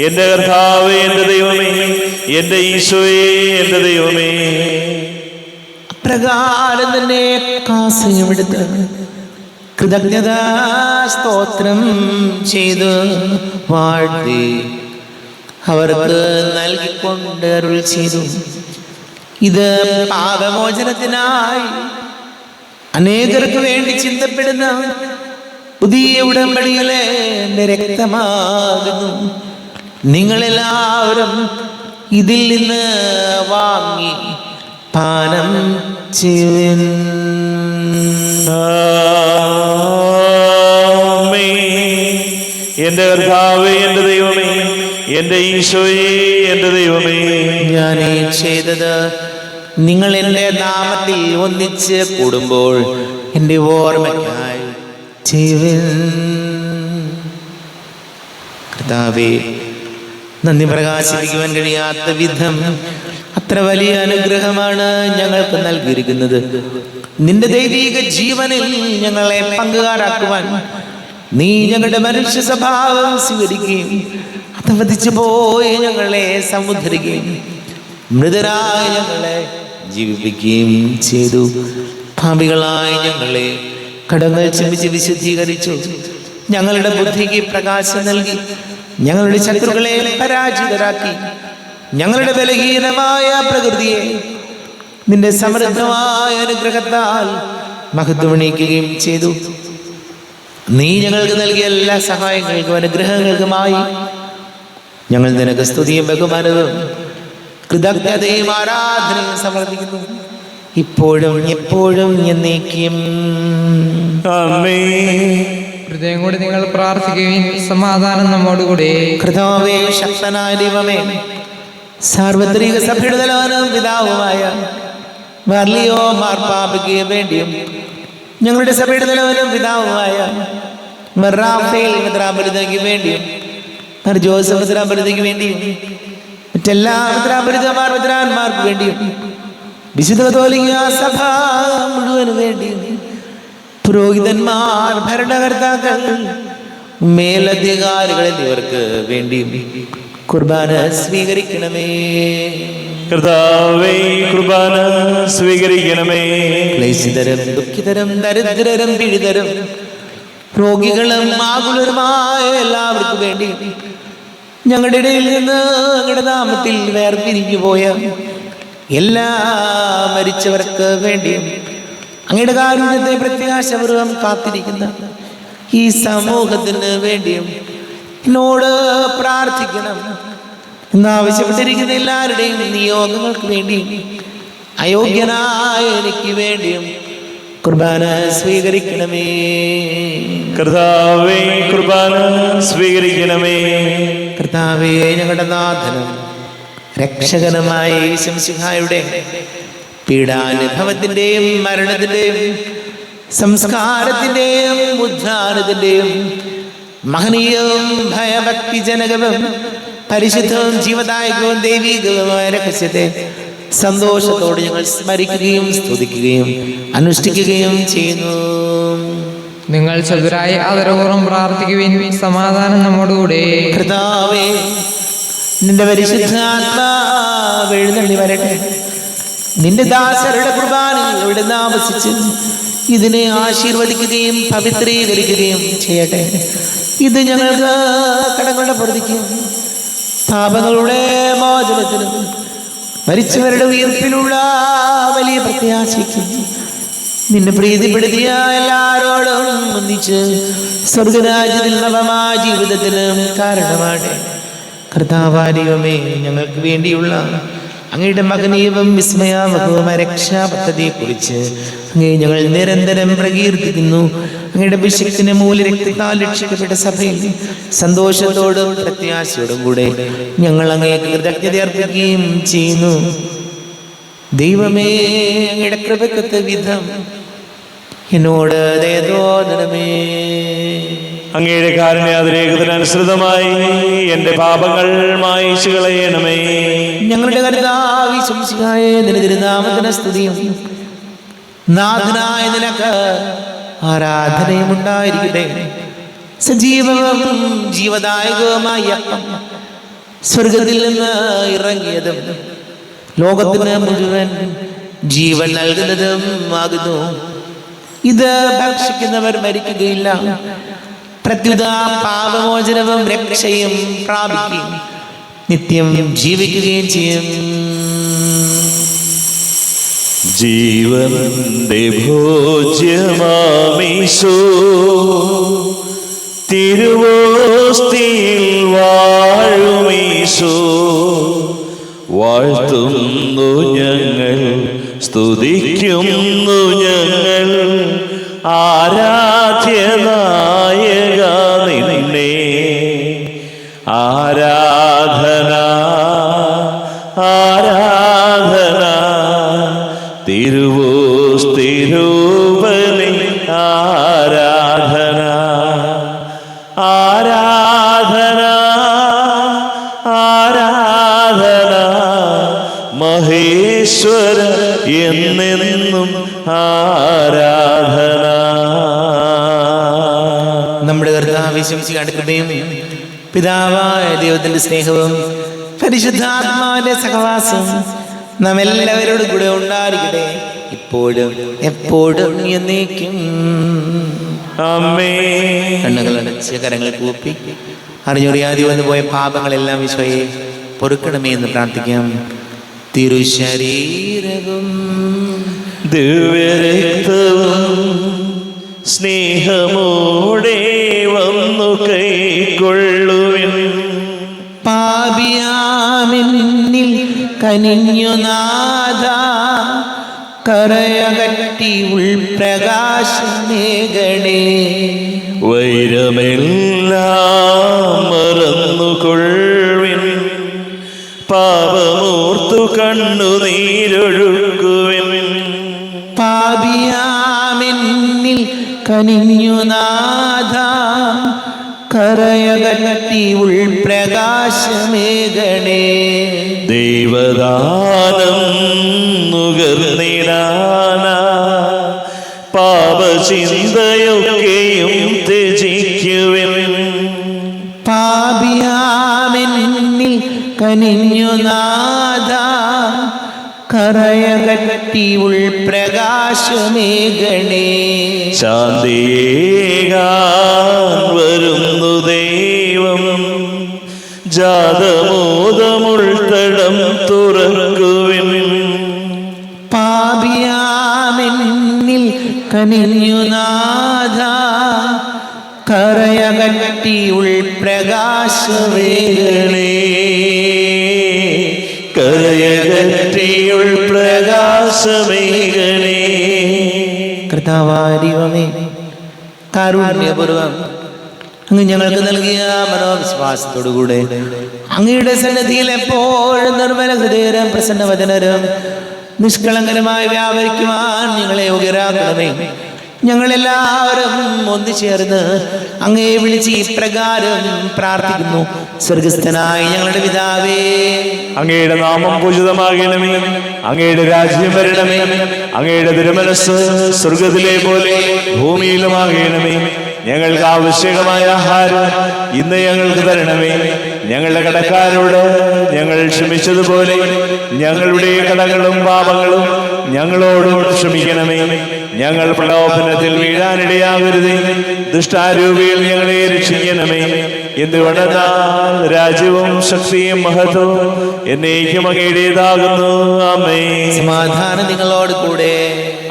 എന്റെ കർത്താവേ, എന്റെ ദൈവമേ, എന്റെ ഈശോയെ, എന്റെ ദൈവമേ. അപ്രകാരം തന്നെ കാസയുമെടുത്ത് കൃതജ്ഞതാ സ്തോത്രം ചെയ്തു വാഴ്ത്തി അവർക്ക് നൽകിക്കൊണ്ട് അരുൾ ചെയ്തു. ഇത് പാപമോചനത്തിനായി അനേകർക്ക് വേണ്ടി ചിന്തപ്പെടുന്ന പുതിയ ഉടമ്പടിയിലെ എൻ്റെ രക്തമാകുന്നു. നിങ്ങളെല്ലാവരും ഇതിൽ നിന്ന് വാങ്ങി പാനം ചെയ്യുവിൻ. എന്റെ കർത്താവേ, എന്റെ ദൈവമേ, എന്റെ ഈശോയെ, എന്റെ ദൈവമേ. ഞാൻ ഈ ചെയ്തത് നിങ്ങൾ എൻ്റെ നാമത്തിൽ ഒന്നിച്ച് കൂടുമ്പോൾ എൻ്റെ ഓർമ്മയ്ക്കായി ചെയ്യുവിൻ. കർത്താവേ, നന്ദി പ്രകാശിപ്പിക്കുവാൻ കഴിയാത്ത വിധം അത്ര വലിയ അനുഗ്രഹമാണ് ഞങ്ങൾക്ക് നൽകിയിരിക്കുന്നത്. നിന്റെ ദൈവിക ജീവനിൽ ഞങ്ങളെ പങ്കുകാരാക്കുവാൻ നീ ഞങ്ങളുടെ മനുഷ്യ സ്വഭാവം സ്വീകരിക്കുകയും അധപതിച്ചു പോയി ഞങ്ങളെ സമുദ്ധരിക്കുകയും മൃതരായ ഞങ്ങളെ ജീവിപ്പിക്കുകയും ചെയ്തു. പാപികളായ ഞങ്ങളെ കടങ്ങൾ ക്ഷമിച്ച് വിശുദ്ധീകരിച്ചു. ഞങ്ങളുടെ ബുദ്ധിക്ക് പ്രകാശം നൽകി ഞങ്ങളുടെ ശത്രുക്കളെ പരാജിതരാക്കി ഞങ്ങളുടെ ബലഹീനമായ പ്രകൃതിയെ നിന്റെ സമൃദ്ധമായ അനുഗ്രഹത്താൽ മഹത്വമണിയിക്കുകയും ചെയ്തു. നീ ഞങ്ങൾക്ക് നൽകിയ എല്ലാ സഹായങ്ങൾക്കും അനുഗ്രഹങ്ങൾക്കുമായി ഞങ്ങൾ നിനക്ക് സ്തുതിയും ബഹുമാനവും കൃതജ്ഞതയും ആരാധനയും സമർപ്പിക്കുന്നു, ഇപ്പോഴും എപ്പോഴും എന്നേക്കും. ഹൃദയം കൂടി നിങ്ങൾ പ്രാർത്ഥിക്കുകയും സമാധാനം നമ്മോടുകൂടെ. കർത്താവേ, ശക്തനായ ദൈവമേ, സാർവത്രിക സഭയുടെ തലവനും പിതാവുമായ മാർലിയോ മാർപ്പാപ്പയ്ക്ക് വേണ്ടിയും ഞങ്ങളുടെ സഭയുടെ തലവനും പിതാവുമായ റാഫേൽ മെത്രാപൊലീത്തയ്ക്ക് വേണ്ടിയും ജോസഫ് മെത്രാപൊലീത്തയ്ക്ക് വേണ്ടിയും മറ്റെല്ലാ മെത്രാന്മാർക്ക് വേണ്ടിയും വിശുദ്ധ കത്തോലിക്ക സഭ മുഴുവന് വേണ്ടിയും പുരോഹിതന്മാർ, ഭരണകർത്താക്കൾ, മേലധികാരികൾ എന്നിവർക്ക് വേണ്ടിയും കുർബാന സ്വീകരിക്കണമേ. കർത്താവേ, കുർബാന സ്വീകരിക്കണമേ. ക്ലേശിതരും ദുഃഖിതരും ദരിദ്രരും പീഡിതരും രോഗികളും ആകുലരുമായ എല്ലാവർക്കും വേണ്ടി ഞങ്ങളുടെ ഇടയിൽ നിന്ന് ഞങ്ങളുടെ നാമത്തിൽ വേർപിരിഞ്ഞു പോയ എല്ലാ മരിച്ചവർക്ക് വേണ്ടിയും അങ്ങയുടെ കാരുണ്യത്തെ പ്രത്യാശപൂർവം കാത്തിരിക്കുന്ന ഈ സമൂഹത്തിന് വേണ്ടിയും എന്നോട് പ്രാർത്ഥിക്കണം. എന്നാവശ്യപ്പെട്ടിരിക്കുന്ന എല്ലാവരുടെയും നിയോഗങ്ങൾക്ക് വേണ്ടിയും അയോഗ്യനായ എനിക്ക് വേണ്ടിയും കുർബാന സ്വീകരിക്കണമേ. കർത്താവേ, കുർബാന സ്വീകരിക്കണമേ. കർത്താവേ, ഞങ്ങളുടെ നാഥനും രക്ഷകനുമായ യേശുമിശിഹായുടെ പീഡാനുഭവത്തിന്റെയും മരണത്തിന്റെയും സംസ്കാരത്തിന്റെയും ഉദ്ധാനത്തിന്റെയും മഹനീയവും ഭയഭക്തിജനകവും പരിശുദ്ധവും ജീവദായകവും ദൈവീകവുമായ രഹസ്യത്തെ സന്തോഷത്തോടെ ഞങ്ങൾ സ്മരിക്കുകയും സ്തുതിക്കുകയും അനുഷ്ഠിക്കുകയും ചെയ്യുന്നു. നിങ്ങൾ ചതുരായി ആദരപൂർവ്വം പ്രാർത്ഥിക്കുവിൻ. സമാധാനം നമ്മോടുകൂടെ. കർത്താവേ, നിന്റെ പരിശുദ്ധാത്മാവ് എഴുന്നള്ളി വരട്ടെ. നിന്റെ ദാസരുടെ കുർബാനയിൽ ഇവിടുന്ന് ആവസിച്ച് ഇതിനെ ആശീർവദിക്കുകയും പവിത്രീകരിക്കുകയും ചെയ്യട്ടെ. ഇത് ഞങ്ങൾക്ക് കടങ്ങളുടെ പൊറുതിക്കും പാപങ്ങളുടെ മോചനത്തിനും മരിച്ചവരുടെ ഉയർപ്പിലുള്ള വലിയ പ്രത്യാശയ്ക്കും നിന്നെ പ്രീതിപ്പെടുത്തിയ എല്ലാവരോടും ഒന്നിച്ച് സ്വർഗരാജ്യത്തിൽ നവമായ ജീവിതത്തിന് കാരണമാണ്. കർത്താവാരികമേ, ഞങ്ങൾക്ക് വേണ്ടിയുള്ള അങ്ങയുടെ മകനീയവും വിസ്മയാവഹവുമായ രക്ഷാപദ്ധതിയെക്കുറിച്ച് അങ്ങേ ഞങ്ങൾ നിരന്തരം പ്രകീർത്തിക്കുന്നു. അങ്ങയുടെ അഭിഷേകത്തിന്റെ മൂല്യരക്തത്താൽ രക്ഷിക്കപ്പെട്ട സഭയിൽ സന്തോഷത്തോടും പ്രത്യാശയോടും കൂടെ ഞങ്ങൾ അങ്ങേക്ക് കൃതജ്ഞത അർപ്പിക്കുകയും ചെയ്യുന്നു. ദൈവമേ, അങ്ങയുടെ കൃപക്കത്തെ വിധം എന്നോട് ദയ തോന്നണമേ. അങ്ങയുടെ കാരുണ്യാതിരേകത്തിനനുസൃതമായി എൻ്റെ പാപങ്ങൾ മായിച്ചു കളയണമേ. ഞങ്ങളുടെ കർത്താവേ, യേശുമിശിഹായേ, നിന്റെ തിരുനാമത്തിന് സ്തുതിയും നാഥനായ നിനക്ക് ആരാധനയും ഉണ്ടായിരിക്കട്ടെ. സജീവവും ജീവദായകവുമായ അപ്പം സ്വർഗത്തിൽ നിന്ന് ഇറങ്ങിയതും ലോകത്തിന് മുഴുവൻ ജീവൻ നൽകുന്നതും ആകുന്നു. ഇത് ഭക്ഷിക്കുന്നവർ മരിക്കുകയില്ല, പ്രത്യുത പാപമോചനവും രക്ഷയും പ്രാപിക്കുകയും നിത്യം ജീവിക്കുകയും ചെയ്യും. ജീവന്റെ ഭോജ്യമാമീശോ തിരുവോസ്തിയിൽ വാഴുമീശോ വാഴ്ത്തുന്നു ഞങ്ങൾ, സ്തുതിക്കുന്നു ഞങ്ങൾ ആരാധ്യനായക നിന്നെ. ആരാധന ആരാധന തിരുവോസ്തിരൂപനെ ആരാധന ആരാധന ആരാധന മഹേശ്വര എന്നെന്നും ആരാധന. നമ്മുടെ കർത്താവേ, യേശുമിശിഹായുടെ കൃപയും പിതാവായ ദൈവത്തിന്റെ സ്നേഹവും പരിശുദ്ധാത്മാവിന്റെ സഹവാസവും നാം എല്ലാവരോടും കൂടെ ഉണ്ടായിരിക്കട്ടെ, ഇപ്പോഴും എപ്പോഴും എന്നേക്കും. ആമേൻ. കണ്ണുകൾ അടച്ച് കരങ്ങൾ കൂപ്പി അറിഞ്ഞൊറിയാതെ വന്നു പോയ പാപങ്ങളെല്ലാം ഈശോയെ പൊറുക്കണമേ എന്ന് പ്രാർത്ഥിക്കാം. തിരുശരീരവും ദിവ്യരക്തവും സ്നേഹമോടെ വന്നു കൈക്കൊള്ളുവിൻ. പാപിയാമെന്നിൽ കനിഞ്ഞു നാഥ, കരയകറ്റി ഉൾപ്രകാശമേകണേ. വൈരമെല്ലാം മറന്നുകൊള്ളുവിൻ, പാപമോർത്തു കണ്ണുനീരൊഴുക്കുവിൻ. പാപിയാമെന്നിൽ കനിഞ്ഞു നാഥ, കരയകറ്റി ഉൾപ്രകാശമേകണേ. ദൈവദാനം നുകർന്നിടാന പാപചിന്തയൊക്കെയും ത്യജിക്കുവിൻ. പാപിയാമെന്നിൽ കനിഞ്ഞു നാഥ, കരയകറ്റി ഉൾപ്രകാശമേകണേ. ശാന്തിയേകാൻ വരുന്നു ദൈവം, കനിഞ്ഞുനാഥ കറയകറ്റി ഉൾപ്രകാശവേഗണേ, കരയകറ്റി ഉൾപ്രകാശമേഘണേ. കർത്താവാരിവമേ, കാരുണ്യപൂർവം അങ്ങ് ഞങ്ങൾക്ക് നൽകിയ മനോവിശ്വാസത്തോടുകൂടെ അങ്ങയുടെ സന്നിധിയിൽ എപ്പോഴും നിർമ്മല ഹൃദയരും പ്രസന്നവദനരും നിഷ്കളങ്കരമായി വ്യാപരിക്കുവാൻ ഞങ്ങളെ യോഗ്യരാക്കണമേ. ഞങ്ങളെല്ലാവരും ഒന്നുചേർന്ന് അങ്ങയെ വിളിച്ച് ഇപ്രകാരം പ്രാർത്ഥിക്കുന്നു. സ്വർഗസ്ഥനായ ഞങ്ങളുടെ പിതാവേ, അങ്ങയുടെ നാമം പൂജിതമാകണമേ, അങ്ങയുടെ രാജ്യം വരണമേ, അങ്ങയുടെ തിരുമനസ്സ് സ്വർഗത്തിലെ പോലെ ഭൂമിയിലുമാകണമേ. ഞങ്ങൾക്ക് ആവശ്യകമായ ആഹാരം ഇന്ന് ഞങ്ങൾക്ക് തരണമേ. ഞങ്ങളുടെ കടക്കാരോട് ഞങ്ങൾ ക്ഷമിച്ചതുപോലെ ഞങ്ങളുടെ കടകളും പാപങ്ങളും ഞങ്ങളോടും ക്ഷമിക്കണമേ. ഞങ്ങൾ പ്രലോഭനത്തിൽ വീഴാനിടയാകരുതേ, ദുഷ്ടാരൂപിയിൽ ഞങ്ങളെ രക്ഷിക്കണമേ. എന്തുകൊണ്ടെന്നാൽ രാജ്യവും ശക്തിയും മഹത്വവും എന്നേക്കും അങ്ങയുടേതാകുന്നു. ആമേൻ. സമാധാനം നിങ്ങളോട് കൂടെ,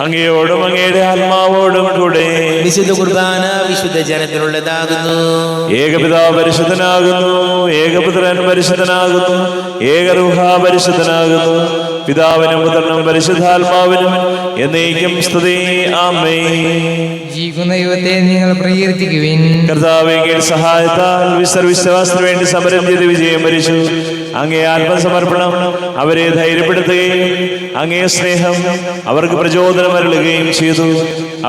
അങ്ങയോടും അങ്ങയുടെ ആത്മാവോടും കൂടെ. വിശുദ്ധ കുർബാന വിശുദ്ധ ജനത്തിനുള്ളതാകുന്നു. ഏകപിതാവ് പരിശുദ്ധനാകുന്നു, ഏകപുത്രൻ പരിശുദ്ധനാകുന്നു, ഏകരൂഹ പരിശുദ്ധനാകുന്നു. പിതാവിനും പുത്രനും പരിശുദ്ധാത്മാവിനും എന്നേക്കും സ്തുതി. ആമേൻ. ജീവിക്കുന്ന ദൈവത്തെ നിങ്ങൾ പ്രകീർത്തിക്കുവിൻ. കർത്താവേ, അങ്ങയുടെ സഹായത്താൽ വിശ്വാസത്തിന് വേണ്ടി സമരം ചെയ്ത് വിജയം വരിച്ചു. അങ്ങേ ആത്മസമർപ്പണം അവരെ ധൈര്യപ്പെടുത്തുകയും അങ്ങേ സ്നേഹം അവർക്ക് പ്രചോദനം അരുളുകയും ചെയ്തു.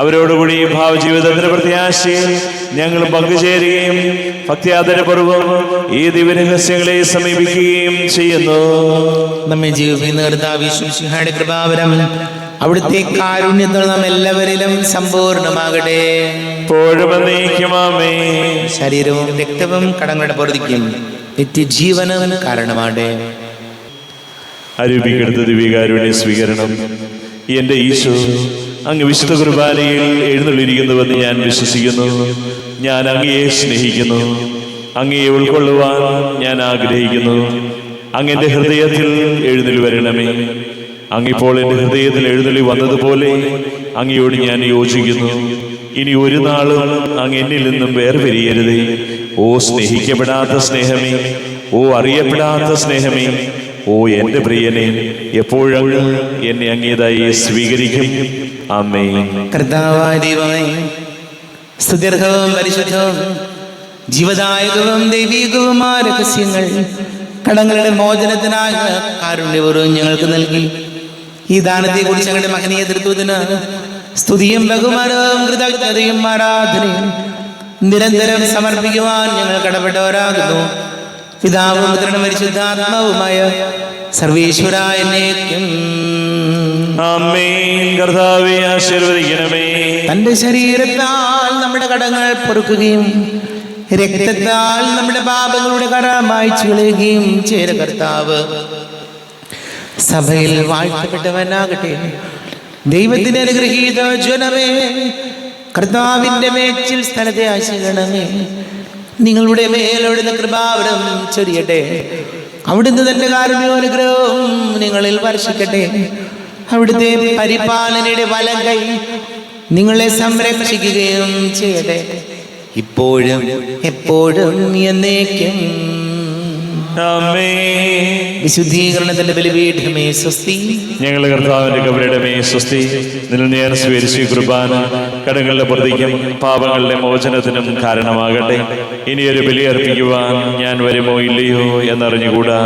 അവരോടുകൂടി ഭാവജീവിതത്തിന്റെ പ്രത്യാശയിൽ ഞങ്ങൾ പങ്കുചേരുകയും ഭക്ത്യാദരപൂർവ്വം ഈ ദിവ്യരഹസ്യങ്ങളെ സമീപിക്കുകയും ചെയ്യുന്നു. നമ്മെ ജീവിക്കുന്ന കർത്താവ് യേശുമിശിഹായുടെ കൃപാവരം അവിടുത്തെ കാരുണ്യത്തിൽ നാം എല്ലാവരിലും സമ്പൂർണ്ണമാകട്ടെ. ഇപ്പോഴും എന്നേക്കും ആമേൻ. ശരീരവും രക്തവും കടങ്ങളുടെ പൊറുതിക്കും നിത്യജീവനും കാരണമാകട്ടെ. അരൂപിക്കെടുത്ത ദിവ്യകാരുണ്യ സ്വീകരണം. എന്റെ ഈശോ അങ്ങ് വിശുദ്ധ കുർബാനയിൽ എഴുന്നള്ളിയിരിക്കുന്നുവെന്ന് ഞാൻ വിശ്വസിക്കുന്നു. ഞാൻ അങ്ങയെ സ്നേഹിക്കുന്നു. അങ്ങയെ ഉൾക്കൊള്ളുവാൻ ഞാൻ ആഗ്രഹിക്കുന്നു. അങ്ങെന്റെ ഹൃദയത്തിൽ എഴുന്നള്ളി വരണമേ. അങ്ങിപ്പോൾ എൻ്റെ ഹൃദയത്തിൽ എഴുന്നള്ളി വന്നതുപോലെ അങ്ങയോട് ഞാൻ യോജിക്കുന്നു. ഇനി ഒരു നാളും അങ്ങ് എന്നിൽ നിന്നും വേർപിരിയരുതേ. ഓ സ്നേഹിക്കപ്പെടാത്ത സ്നേഹമേ, ഓ അറിയപ്പെടാത്ത സ്നേഹമേ, ഓ എൻ്റെ പ്രിയനെ, എപ്പോഴും എന്നെ അങ്ങേതായി സ്വീകരിക്കും. ആമേൻ. കർത്താവായ ദൈവമേ, സ്തുത്യർഹവും പരിശുദ്ധവും ജീവദായകവും ദൈവീകവുമായ രഹസ്യങ്ങൾ കടങ്ങളുടെ മോചനത്തിനായ കാരുണ്യപൂർവ്വം ഞങ്ങൾക്ക് നൽകി. ഈ ദാനത്തെക്കുറിച്ച് ഞങ്ങളുടെ മഹനീയ തൃത്വത്തിന് സ്തുതിയും ബഹുമാനവും കൃതജ്ഞതയും ആരാധനയും നിരന്തരം സമർപ്പിക്കുവാൻ ഞങ്ങൾ കടപ്പെട്ടവരാകുന്നു. പിതാവും പുത്രനും പരിശുദ്ധാത്മാവുമായ സർവേശ്വര എന്നേക്കും ആമേൻ. കർത്താവേ, ആശീർവദിക്കണമേ. തന്റെ ശരീരത്താൽ നമ്മുടെ കടങ്ങൾ പൊറുക്കുകയും രക്തത്താൽ നമ്മുടെ പാപങ്ങളുടെ കറ മായ്ച്ചു കളയുകയും ചെയ്ത കർത്താവ് സഭയിൽ വാഴ്ത്തപ്പെട്ടവനാകട്ടെ. ദൈവത്തിന്റെ അനുഗ്രഹീത ജനമേ, കർത്താവിന്റെ മേച്ചിൽ സ്ഥലത്തെ ആശീർവദിക്കണമേ. നിങ്ങളുടെ മേലോടുന്ന കൃപാവരം ചൊരിയട്ടെ. അവിടുന്ന് തന്റെ കാരുണ്യവും അനുഗ്രഹവും നിങ്ങളിൽ വർഷിക്കട്ടെ. അവിടുത്തെ പരിപാലനയുടെ വലം കൈ നിങ്ങളെ സംരക്ഷിക്കുകയും ചെയ്യട്ടെ, ഇപ്പോഴും എപ്പോഴും എന്നേക്കും. വിശുദ്ധീകരണത്തിന്റെ ബലിപീഠമേ സ്വസ്തി. ഞങ്ങളുടെ കർത്താവിന്റെ കബറിടമേ സ്വസ്തി. നിന്നിൽ ഞാൻ സ്വീകരിച്ച കുർബാന കടങ്ങളുടെ പ്രതിക്കും പാപങ്ങളുടെ മോചനത്തിനും കാരണമാകട്ടെ. ഇനിയൊരു ബലി അർപ്പിക്കുവാൻ ഞാൻ വരുമോ ഇല്ലയോ എന്നറിഞ്ഞുകൂടാ.